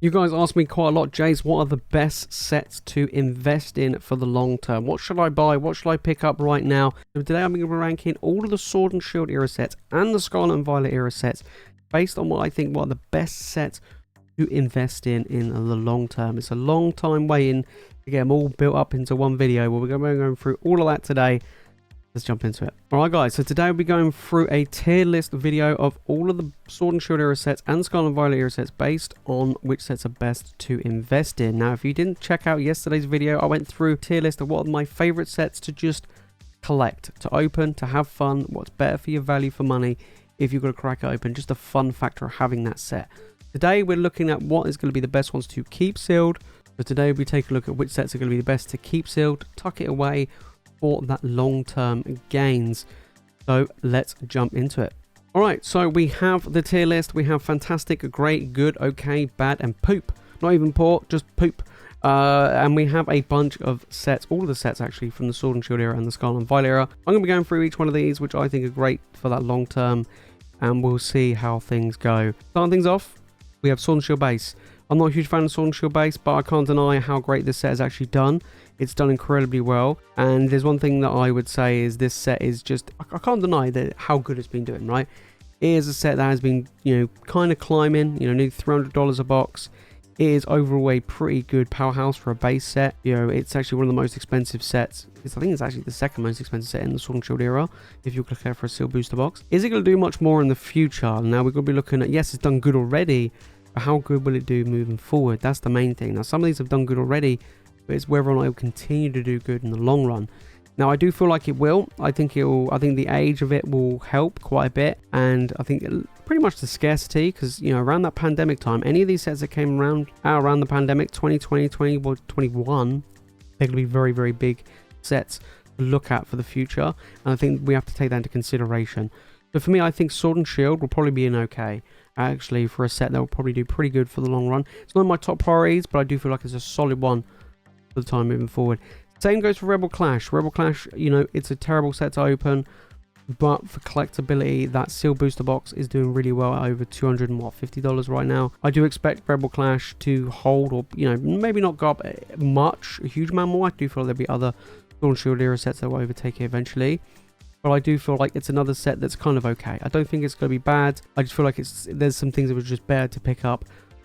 You guys ask me quite a lot, Jace, what are the best sets to invest in for the long term? What should I buy? What should I pick up right now? So today I'm going to be ranking all of the Sword and Shield era sets and the Scarlet and Violet era sets based on what I think are the best sets to invest in the long term. It's a long time waiting to get them all built up into one video, but we're going to be going through all of that today. Let's jump into it. Alright guys, so today we'll be going through a tier list video of all of the Sword and Shield era sets and Scarlet and Violet era sets based on which sets are best to invest in. Now if you didn't check out yesterday's video, I went through a tier list of what are my favourite sets to just collect, to open, to have fun, what's better for your value for money if you've got to crack it open, just the fun factor of having that set. Today we're looking at what is going to be the best ones to keep sealed. So today we take a look at which sets are going to be the best to keep sealed, tuck it away, for that long-term gains. So let's jump into it. Alright, so we have the tier list. We have fantastic, great, good, okay, bad, and poop. Not even poor, just poop. And we have a bunch of sets, all of the sets actually, from the Sword and Shield era and the Scarlet and Violet era. I'm going to be going through each one of these, which I think are great for that long term, and we'll see how things go. Starting things off, we have Sword and Shield base. I'm not a huge fan of Sword and Shield base, but I can't deny how great this set has actually done. It's done incredibly well, and there's one thing that I would say is this set is just, I can't deny that how good it's been doing, right? It is a set that has been, kind of climbing, nearly $300 a box. It is overall a pretty good powerhouse for a base set. It's actually one of the most expensive sets. I think it's actually the second most expensive set in the Sword and Shield era, if you look at for a sealed booster box. Is it going to do much more in the future? Now we're going to be looking at, yes, it's done good already, but how good will it do moving forward? That's the main thing. Now some of these have done good already, but it's whether or not it will continue to do good in the long run. Now I do feel like it will. I think the age of it will help quite a bit, and I think pretty much the scarcity, because around that pandemic time, any of these sets that came around the pandemic, 2020, 2021, they're going to be very, very big sets to look at for the future, and I think we have to take that into consideration. So for me, I think Sword and Shield will probably be an okay, actually, for a set that will probably do pretty good for the long run. It's not my top priorities, but I do feel like it's a solid one for the time moving forward. Same goes for Rebel Clash. Rebel Clash, it's a terrible set to open, but for collectability, that sealed booster box is doing really well at over $250 right now. I do expect Rebel Clash to hold, or maybe not go up much, a huge amount more. I do feel there'll be other Sword and Shield era sets that will overtake it eventually, but I do feel like it's another set that's kind of okay. I don't think it's going to be bad. I just feel like there's some things that were just better to pick up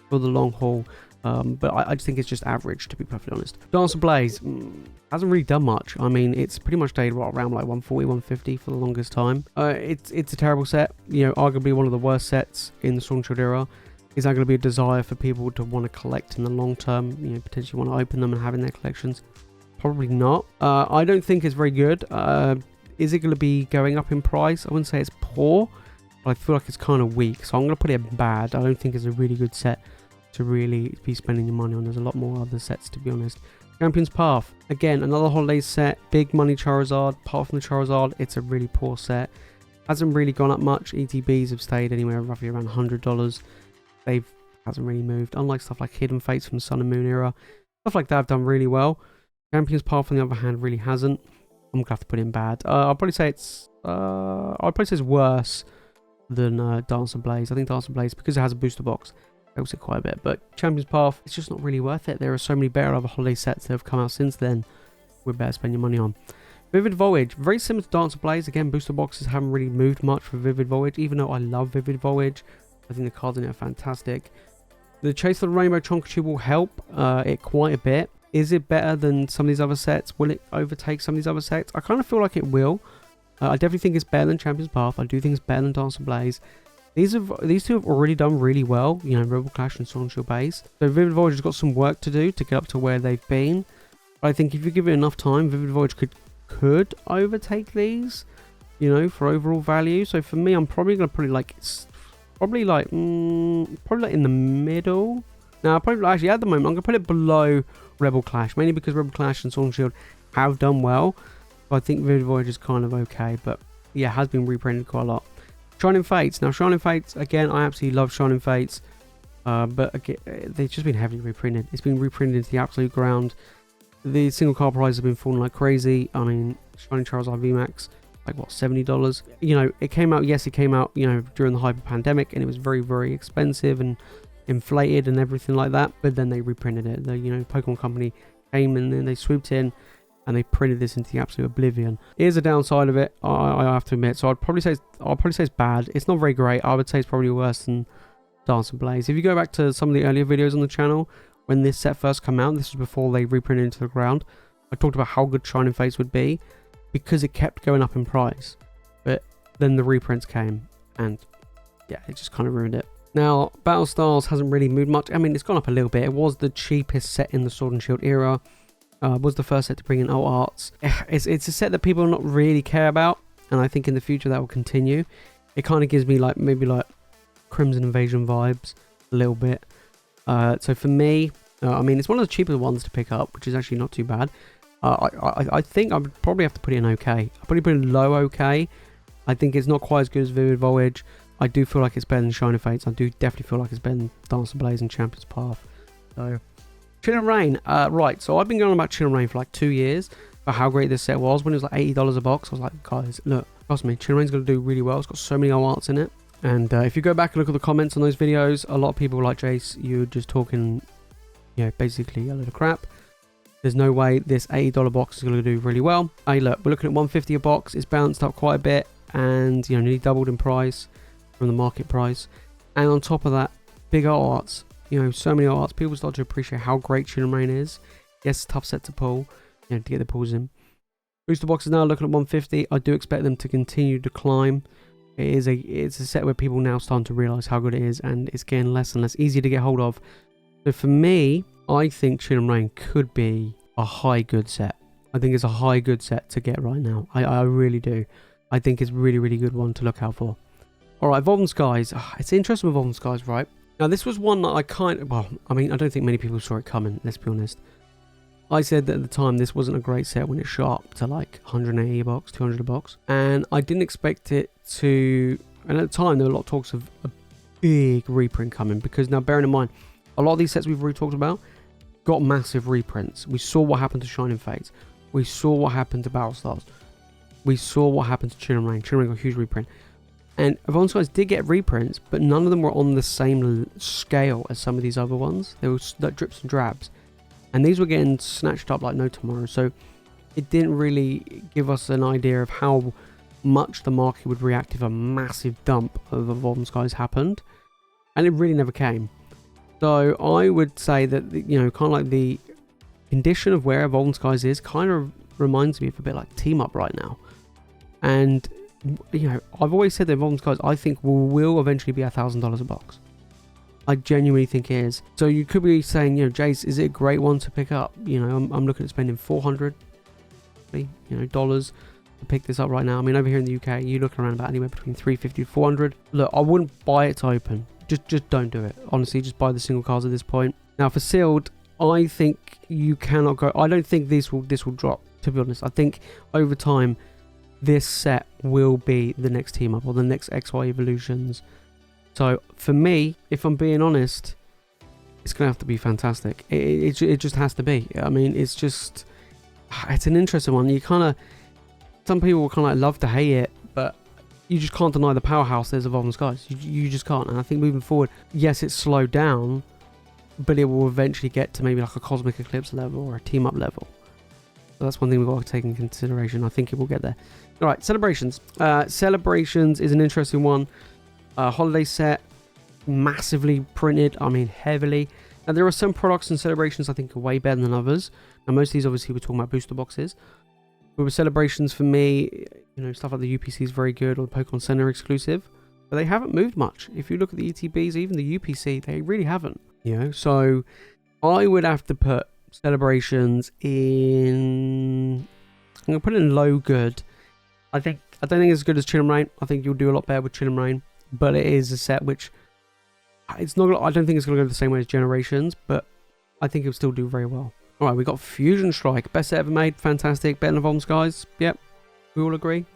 for the long haul. But I just think it's just average, to be perfectly honest. Dancer Blaze hasn't really done much. I mean, it's pretty much stayed around like 140, 150 for the longest time. It's a terrible set. Arguably one of the worst sets in the Sword and Shield era. Is that going to be a desire for people to want to collect in the long term? Potentially want to open them and have in their collections? Probably not. I don't think it's very good. Is it going to be going up in price? I wouldn't say it's poor, but I feel like it's kind of weak. So I'm going to put it bad. I don't think it's a really good set to really be spending your money on. There's a lot more other sets, to be honest. Champion's Path, again, another holiday set, big money Charizard. Apart from the Charizard, it's a really poor set. Hasn't really gone up much. ETBs have stayed anywhere roughly around $100. Hasn't really moved, unlike stuff like Hidden Fates from Sun and Moon era. Stuff like that have done really well. Champion's Path, on the other hand, really hasn't. I'm gonna have to put in bad. I'll probably say it's worse than Dancer Blaze. I think Dancer Blaze, because it has a booster box, helps it quite a bit, but Champion's Path, it's just not really worth it. There are so many better other holiday sets that have come out since then we'd better spend your money on. Vivid Voyage, very similar to Dancer Blaze. Again, booster boxes haven't really moved much for Vivid Voyage, even though I love Vivid Voyage. I think the cards in it are fantastic. The Chase of the Rainbow Chonkachu will help it quite a bit. Is it better than some of these other sets? Will it overtake some of these other sets? I kind of feel like it will. I definitely think it's better than Champion's Path. I do think it's better than Dancer Blaze. These two have already done really well, Rebel Clash and Sword and Shield base. So Vivid Voyage has got some work to do to get up to where they've been. But I think if you give it enough time, Vivid Voyage could overtake these, for overall value. So for me, I'm probably going to put it probably in the middle. Now, actually at the moment, I'm going to put it below Rebel Clash, mainly because Rebel Clash and Sword and Shield have done well. So I think Vivid Voyage is kind of okay, but yeah, has been reprinted quite a lot. Shining Fates. Now, Shining Fates, again, I absolutely love Shining Fates. But again, they've just been heavily reprinted. It's been reprinted into the absolute ground. The single card prices have been falling like crazy. I mean, Shining Charizard VMAX, like what, $70? It came out, during the hyper pandemic, and it was very, very expensive, and inflated and everything like that, but then they reprinted it. The Pokemon Company came and then they swooped in and they printed this into the absolute oblivion. Here's a downside of it, I have to admit. So I'll probably say it's bad. It's not very great. I would say it's probably worse than Dance and Blaze. If you go back to some of the earlier videos on the channel, when this set first came out, this was before they reprinted into the ground, I talked about how good Shining Fates would be because it kept going up in price. But then the reprints came and yeah, it just kind of ruined it. Now, Battle Stars hasn't really moved much. I mean, it's gone up a little bit. It was the cheapest set in the Sword and Shield era. Was the first set to bring in alt arts. It's a set that people not really care about, and I think in the future that will continue. It kind of gives me maybe Crimson Invasion vibes a little bit. So for me, I mean, it's one of the cheaper ones to pick up, which is actually not too bad. I think I would probably have to put it in okay. I'll probably put it in low okay. I think it's not quite as good as Vivid Voyage. I do feel like it's better than Shining Fates. I do definitely feel like it's better than Dance and Blaze and Champion's Path. So, Chin and Rain. Right, so I've been going on about Chin and Rain for like 2 years for how great this set was. When it was like $80 a box, I was like, guys, look, trust me, Chin and Rain's going to do really well. It's got so many arts in it. And if you go back and look at the comments on those videos, a lot of people like Jace, you're just talking, basically a load of crap. There's no way this $80 box is going to do really well. Hey, look, we're looking at $150 a box. It's bounced up quite a bit and, nearly doubled in price from the market price. And on top of that, big arts, so many arts. People start to appreciate how great Chin and Rain is. Yes, tough set to pull, to get the pulls in. Booster boxes now looking at $150. I do expect them to continue to climb. It's a set where people now starting to realise how good it is, and it's getting less and less easy to get hold of. So for me, I think Chin and Rain could be a high good set. I think it's a high good set to get right now. I really do. I think it's really, really good one to look out for. Alright, Evolving Skies. It's interesting with Evolving Skies, right? Now, this was one that I I don't think many people saw it coming, let's be honest. I said that at the time this wasn't a great set when it shot up to like 180 a box, 200 a box. And I didn't expect it to... And at the time, there were a lot of talks of a big reprint coming. Because now, bearing in mind, a lot of these sets we've already talked about got massive reprints. We saw what happened to Shining Fates. We saw what happened to Battle Stars. We saw what happened to Chin and Rain. Chin and Rain got a huge reprint. And Evolving Skies did get reprints, but none of them were on the same scale as some of these other ones. They were like drips and drabs. And these were getting snatched up like no tomorrow. So it didn't really give us an idea of how much the market would react if a massive dump of Evolving Skies happened. And it really never came. So I would say that, kind of like the condition of where Evolving Skies is kind of reminds me of a bit like Team Up right now. And, I've always said that Evolving Skies, I think, will eventually be $1,000 a box. I genuinely think it is. So you could be saying, Jace, is it a great one to pick up? I'm looking at spending $400, dollars to pick this up right now. I mean, over here in the UK, you're looking around about anywhere between $350 to $400. Look, I wouldn't buy it to open. Just don't do it. Honestly, just buy the single cards at this point. Now, for sealed, I think you cannot go... I don't think this will drop, to be honest. I think over time, this set will be the next team up or the next XY evolutions. So for me, if I'm being honest, it's going to have to be fantastic. It just has to be. I mean, it's an interesting one. You kind of, some people will kind of love to hate it, but you just can't deny the powerhouse there's Evolving Skies. You just can't. And I think moving forward, yes, it's slowed down, but it will eventually get to maybe like a Cosmic Eclipse level or a team up level. So that's one thing we've got to take into consideration. I think it will get there. All right, Celebrations. Celebrations is an interesting one. Holiday set, massively printed. I mean, heavily. Now, there are some products and Celebrations I think are way better than others. Now, most of these, obviously, we're talking about booster boxes. But with Celebrations, for me, stuff like the UPC is very good, or the Pokemon Center exclusive. But they haven't moved much. If you look at the ETBs, even the UPC, they really haven't. So I would have to put Celebrations in... I'm going to put it in low good. I don't think it's as good as Chin and Rain. I think you'll do a lot better with Chin and Rain. But it is a set which... it's not. I don't think it's going to go the same way as Generations, but I think it'll still do very well. Alright, we got Fusion Strike. Best set ever made. Fantastic. Better than Evolving Skies. Yep. We all agree.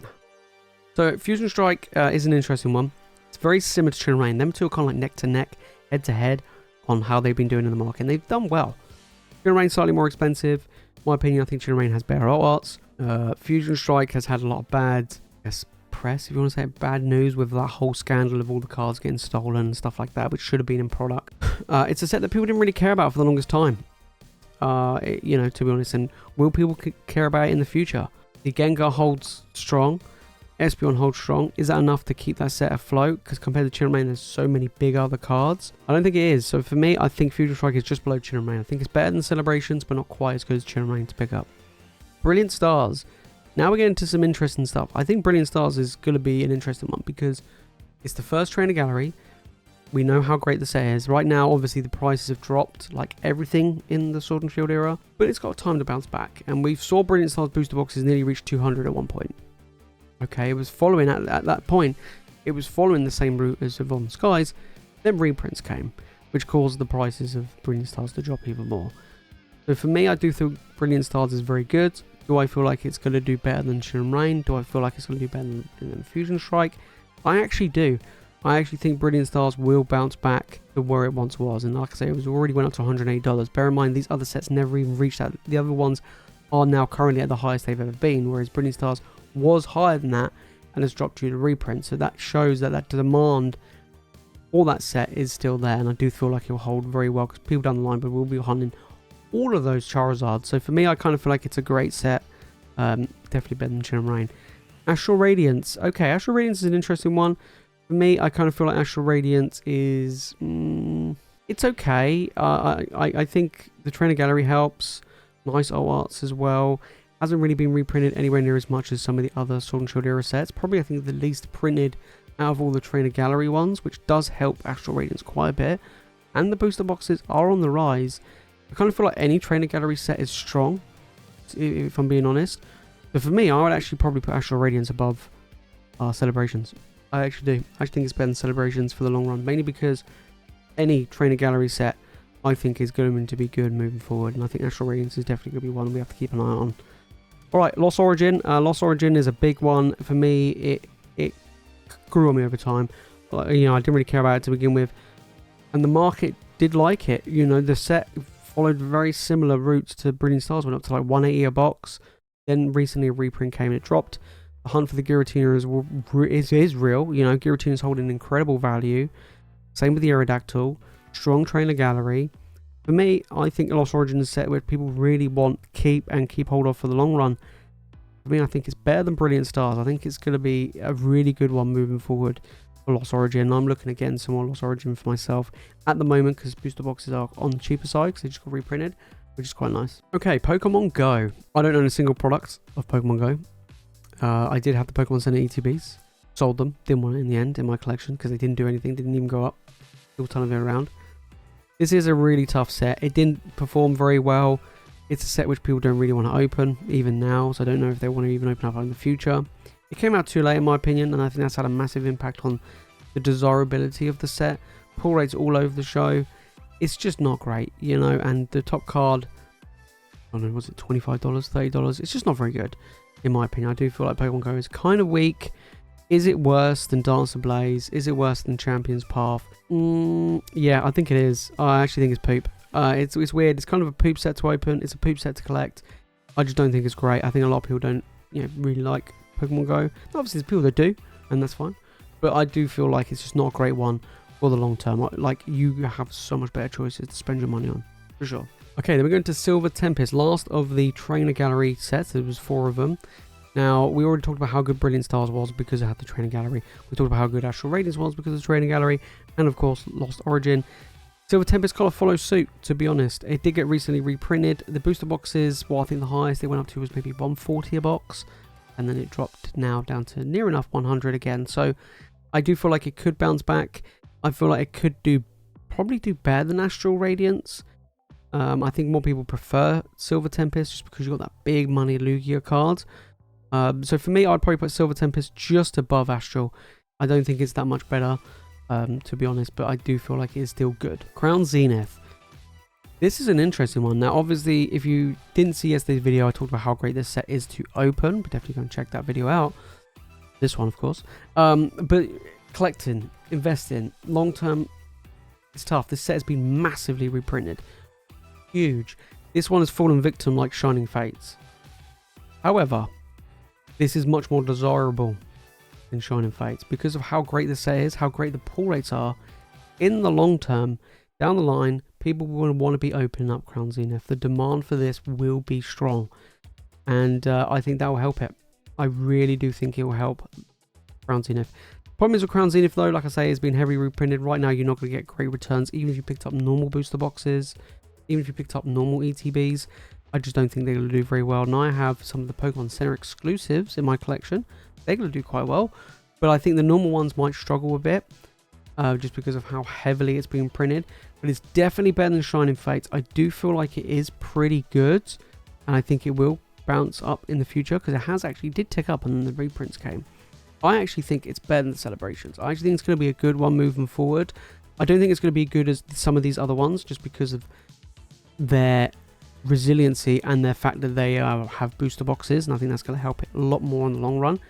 So, Fusion Strike is an interesting one. It's very similar to Chin and Rain. Them two are kind of like neck to neck, head to head on how they've been doing in the market. And they've done well. Chin and Rain slightly more expensive. In my opinion, I think Chin and Rain has better arts. Fusion Strike has had a lot of bad press, if you want to say it, bad news with that whole scandal of all the cards getting stolen and stuff like that, which should have been in product. It's a set that people didn't really care about for the longest time. You know, to be honest, and will people care about it in the future? The Gengar holds strong, Espeon holds strong. Is that enough to keep that set afloat? Because compared to Chilling Reign, there's so many big other cards. I don't think it is. So for me, I think Future Strike is just below Chilling Reign. I think it's better than Celebrations, but not quite as good as Chilling Reign to pick up. Brilliant Stars. Now we're getting into some interesting stuff. I think Brilliant Stars is going to be an interesting one because it's the first Trainer Gallery. We know how great the set is. Right now, obviously, the prices have dropped, like everything in the Sword and Shield era, but it's got time to bounce back. And we saw Brilliant Stars booster boxes nearly reach 200 at one point. Okay, it was following, at that point, it was following the same route as Evolving Skies. Then reprints came, which caused the prices of Brilliant Stars to drop even more. So for me, I do think Brilliant Stars is very good. Do I feel like it's going to do better than Chilling Reign? Do I feel like it's going to do better than Fusion Strike? I actually do. I actually think Brilliant Stars will bounce back to where it once was. And like I say, it was already went up to $180. Bear in mind, these other sets never even reached that. The other ones are now currently at the highest they've ever been, whereas Brilliant Stars was higher than that and has dropped due to reprint. So that shows that that demand for that set is still there. And I do feel like it will hold very well because people down the line will be hunting all of those Charizards. So for me, I kind of feel like it's a great set. Definitely better than Chilling Reign. Astral Radiance. Okay, Astral Radiance is an interesting one. For me, I kind of feel like Astral Radiance is... it's okay. I think the Trainer Gallery helps. Nice arts as well. Hasn't really been reprinted anywhere near as much as some of the other Sword and Shield era sets. Probably, I think, the least printed out of all the Trainer Gallery ones, which does help Astral Radiance quite a bit. And the booster boxes are on the rise. I kind of feel like any Trainer Gallery set is strong, if I'm being honest. But for me, I would actually probably put Astral Radiance above Celebrations. I actually do. I actually think it's better than Celebrations for the long run, mainly because any Trainer Gallery set I think is going to be good moving forward, and I think Astral Radiance is definitely going to be one we have to keep an eye on. Alright, Lost Origin. Lost Origin is a big one. For me, it grew on me over time. You know, I didn't really care about it to begin with, and the market did like it. You know, the set followed very similar routes to Brilliant Stars, went up to like 180 a box. Then recently a reprint came and it dropped. The hunt for the Giratina is real. You know, Giratina is holding incredible value. Same with the Aerodactyl. Strong Trainer Gallery. For me, I think the Lost Origin is a set where people really want keep hold of for the long run. For me, I think it's better than Brilliant Stars. I think it's going to be a really good one moving forward for Lost Origin. I'm looking at getting some more Lost Origin for myself at the moment because booster boxes are on the cheaper side because they just got reprinted, which is quite nice. Okay, Pokemon Go. I don't own a single product of Pokemon Go. I did have the Pokemon Center ETBs. Sold them. Didn't want it in the end in my collection because they didn't do anything. Didn't even go up. Still ton of it around. This is a really tough set. It didn't perform very well. It's a set which people don't really want to open, even now. So I don't know if they want to even open up in the future. It came out too late, in my opinion, and I think that's had a massive impact on the desirability of the set. Pull rates all over the show. It's just not great, you know. And the top card, I don't know, was it $25, $30? It's just not very good, in my opinion. I do feel like Pokemon Go is kind of weak. Is it worse than Dance and Blaze? Is it worse than Champion's Path? Yeah, I think it is. I actually think it's poop. It's weird. It's kind of a poop set to open. It's a poop set to collect. I just don't think it's great. I think a lot of people don't, really like Pokemon Go. Obviously, there's people that do, and that's fine. But I do feel like it's just not a great one for the long term. Like, you have so much better choices to spend your money on, for sure. Okay, then we're going to Silver Tempest. Last of the Trainer Gallery sets. There was 4 of them. Now, we already talked about how good Brilliant Stars was because it had the Trainer Gallery. We talked about how good Astral Radiance was because of the Trainer Gallery. And, of course, Lost Origin. Silver Tempest kind of follows suit, to be honest. It did get recently reprinted. The booster boxes, well, I think the highest they went up to was maybe 140 a box. And then it dropped now down to near enough 100 again. So, I do feel like it could bounce back. I feel like it could probably do better than Astral Radiance. I think more people prefer Silver Tempest just because you've got that big money Lugia card. So for me, I'd probably put Silver Tempest just above Astral. I don't think it's that much better, to be honest, but I do feel like it is still good. Crown Zenith. This is an interesting one. Now, obviously, if you didn't see yesterday's video, I talked about how great this set is to open, but definitely go and check that video out. This one, of course. But collecting, investing, long-term, it's tough. This set has been massively reprinted. Huge. This one has fallen victim like Shining Fates. However, this is much more desirable than Shining Fates because of how great the set is, how great the pull rates are. In the long term, down the line, people will want to be opening up Crown Zenith. The demand for this will be strong, and I think that will help it. I really do think it will help Crown Zenith. Problem is with Crown Zenith though, like I say, it's been heavily reprinted. Right now, you're not going to get great returns, even if you picked up normal booster boxes, even if you picked up normal ETBs. I just don't think they're going to do very well. Now I have some of the Pokemon Center exclusives in my collection. They're going to do quite well, but I think the normal ones might struggle a bit, just because of how heavily it's been printed. But it's definitely better than Shining Fates. I do feel like it is pretty good, and I think it will bounce up in the future because it has actually did tick up and then the reprints came. I actually think it's better than the Celebrations. I actually think it's going to be a good one moving forward. I don't think it's going to be good as some of these other ones just because of their resiliency and their fact that they have booster boxes, and I think that's going to help it a lot more in the long run.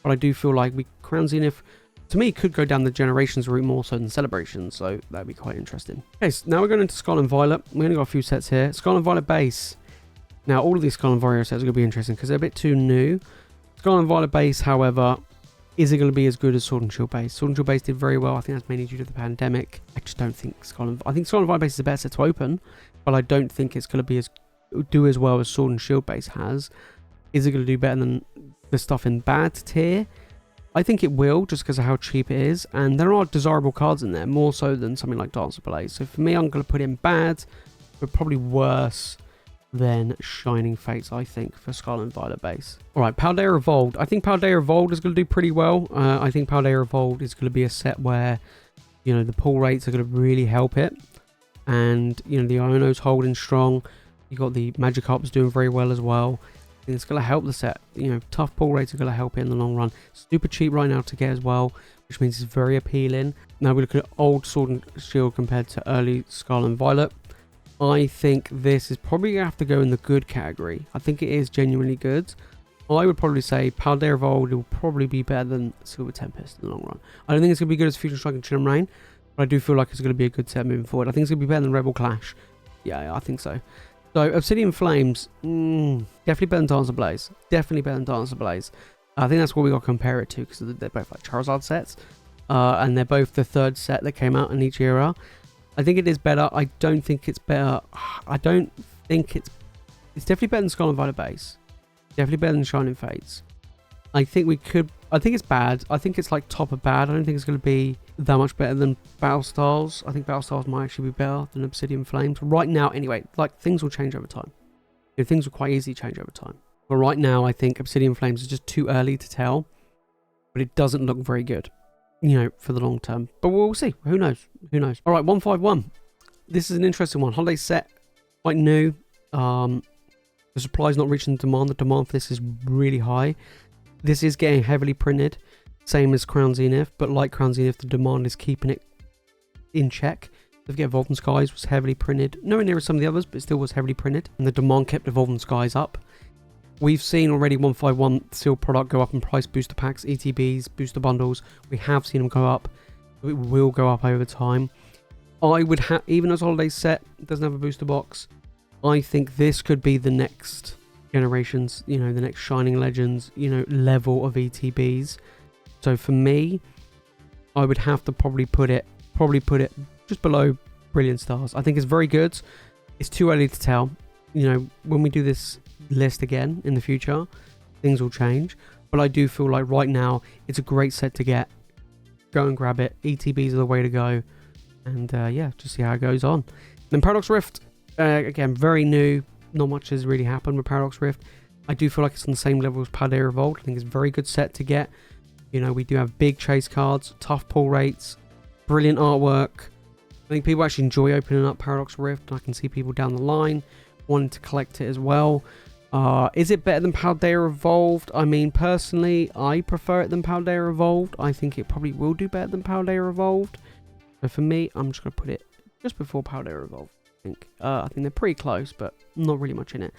But I do feel like Crown Zenith, to me, could go down the Generations route more so than Celebrations, so that'd be quite interesting. Okay, so now we're going into Scarlet and Violet. We only got a few sets here. Scarlet and Violet base. Now, all of these Scarlet and Violet sets are going to be interesting because they're a bit too new. Scarlet and Violet base, however, is it going to be as good as Sword and Shield base? Sword and Shield base did very well. I think that's mainly due to the pandemic. I just don't think I think Scarlet and Violet base is a better set to open, but I don't think it's going to do as well as Sword and Shield base has. Is it going to do better than the stuff in bad tier? I think it will, just because of how cheap it is, and there are desirable cards in there, more so than something like Dancer Blaze. So for me, I'm going to put in bad, but probably worse than Shining Fates, I think, for Scarlet and Violet base. Alright, Paldea Evolved. I think Paldea Evolved is going to do pretty well. I think Paldea Evolved is going to be a set where, you know, the pull rates are going to really help it. And, you know, the Iono's holding strong. You got the Magikarp's doing very well as well. I think it's going to help the set. You know, tough pull rates are going to help it in the long run. Super cheap right now to get as well, which means it's very appealing. Now we look at old Sword and Shield compared to early Scarlet and Violet. I think this is probably going to have to go in the good category. I think it is genuinely good. I would probably say Paldea Evolved will probably be better than Silver Tempest in the long run. I don't think it's going to be good as Fusion Strike and Chill and Rain, but I do feel like it's going to be a good set moving forward. I think it's going to be better than Rebel Clash. Yeah, I think so. So, Obsidian Flames, definitely better than Dancer Blaze. Definitely better than Dancer Blaze. I think that's what we got to compare it to, because they're both like Charizard sets. And they're both the third set that came out in each era. I think it is better. I don't think it's better. I don't think it's definitely better than Scarlet and Violet base. Definitely better than Shining Fates. I think it's bad. I think it's like top of bad. I don't think it's going to be that much better than Battle Styles. I think Battle Styles might actually be better than Obsidian Flames. Right now, anyway, like things will change over time. You know, things will quite easily change over time. But right now, I think Obsidian Flames is just too early to tell. But it doesn't look very good, you know, for the long term. But we'll see. Who knows? Who knows? All right, 151. This is an interesting one. Holiday set, quite new. The supply's not reaching the demand. The demand for this is really high. This is getting heavily printed, same as Crown Zenith, but like Crown Zenith, the demand is keeping it in check. The Evolving Skies was heavily printed, nowhere near as some of the others, but it still was heavily printed, and the demand kept Evolving Skies up. We've seen already 151 sealed product go up in price, booster packs, ETBs, booster bundles. We have seen them go up. It will go up over time. I would have, even as Holiday set doesn't have a booster box, I think this could be the next Generations, you know, the next Shining Legends, you know, level of ETBs. So for me, I would have to probably put it just below Brilliant Stars. I think it's very good. It's too early to tell. You know, when we do this list again in the future, things will change. But I do feel like right now, it's a great set to get. Go and grab it. ETBs are the way to go. And yeah, just see how it goes on. Then Paradox Rift, again, very new. Not much has really happened with Paradox Rift. I do feel like it's on the same level as Paldea Evolved. I think it's a very good set to get. You know, we do have big chase cards, tough pull rates, brilliant artwork. I think people actually enjoy opening up Paradox Rift. I can see people down the line wanting to collect it as well. Is it better than Paldea Evolved? I mean, personally, I prefer it than Paldea Evolved. I think it probably will do better than Paldea Evolved. So for me, I'm just going to put it just before Paldea Evolved. I think they're pretty close, but not really much in it.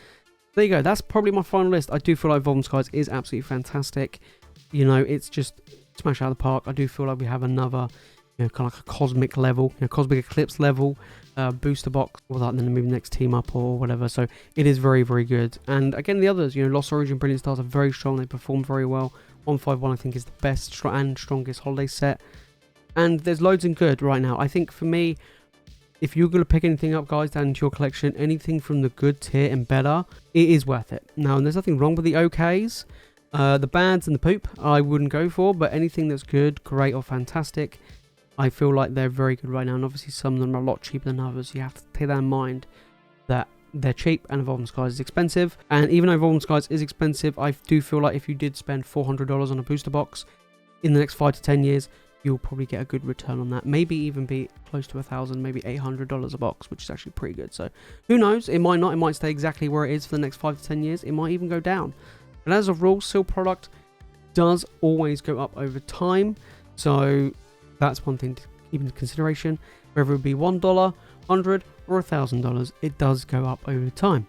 There you go. That's probably my final list. I do feel like Evolving Skies is absolutely fantastic. You know, it's just smash out of the park. I do feel like we have another kind of like a cosmic level, cosmic eclipse level booster box, or that, and then maybe next team up or whatever. So it is very, very good. And again, the others, Lost Origin, Brilliant Stars are very strong. They perform very well. 151, I think, is the best and strongest holiday set. And there's loads in good right now. I think for me, if you're going to pick anything up, guys, down into your collection, anything from the good tier and better, it is worth it. Now, there's nothing wrong with the okays. The bads and the poop, I wouldn't go for, but anything that's good, great, or fantastic, I feel like they're very good right now. And obviously, some of them are a lot cheaper than others. You have to take that in mind, that they're cheap and Evolving Skies is expensive. And even though Evolving Skies is expensive, I do feel like if you did spend $400 on a booster box in the next 5 to 10 years, you'll probably get a good return on that. Maybe even be close to $1,000, maybe $800 a box, which is actually pretty good. So who knows? It might not. It might stay exactly where it is for the next 5 to 10 years. It might even go down. But as a rule, seal product does always go up over time. So that's one thing to keep into consideration. Whether it be $1, $100, or $1,000, it does go up over time.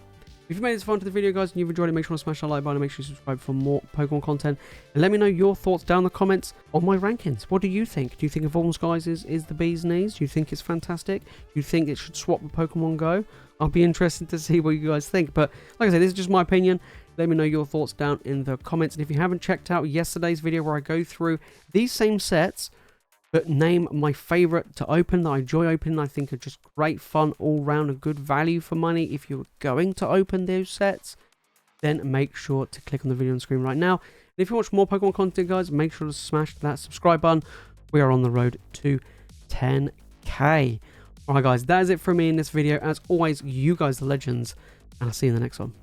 If you made this far to the video, guys, and you've enjoyed it, make sure to smash that like button and make sure you subscribe for more Pokemon content. And let me know your thoughts down in the comments on my rankings. What do you think? Do you think Evolving Skies is the bee's knees? Do you think it's fantastic? Do you think it should swap with Pokemon Go? I'll be interested to see what you guys think. But like I said, this is just my opinion. Let me know your thoughts down in the comments. And if you haven't checked out yesterday's video where I go through these same sets, but name my favorite to open, that I enjoy opening, I think are just great fun all round and good value for money. If you're going to open those sets, then make sure to click on the video on the screen right now. And if you watch more Pokemon content, guys, make sure to smash that subscribe button. We are on the road to 10k. Alright guys, that is it from me in this video. As always, you guys are legends, and I'll see you in the next one.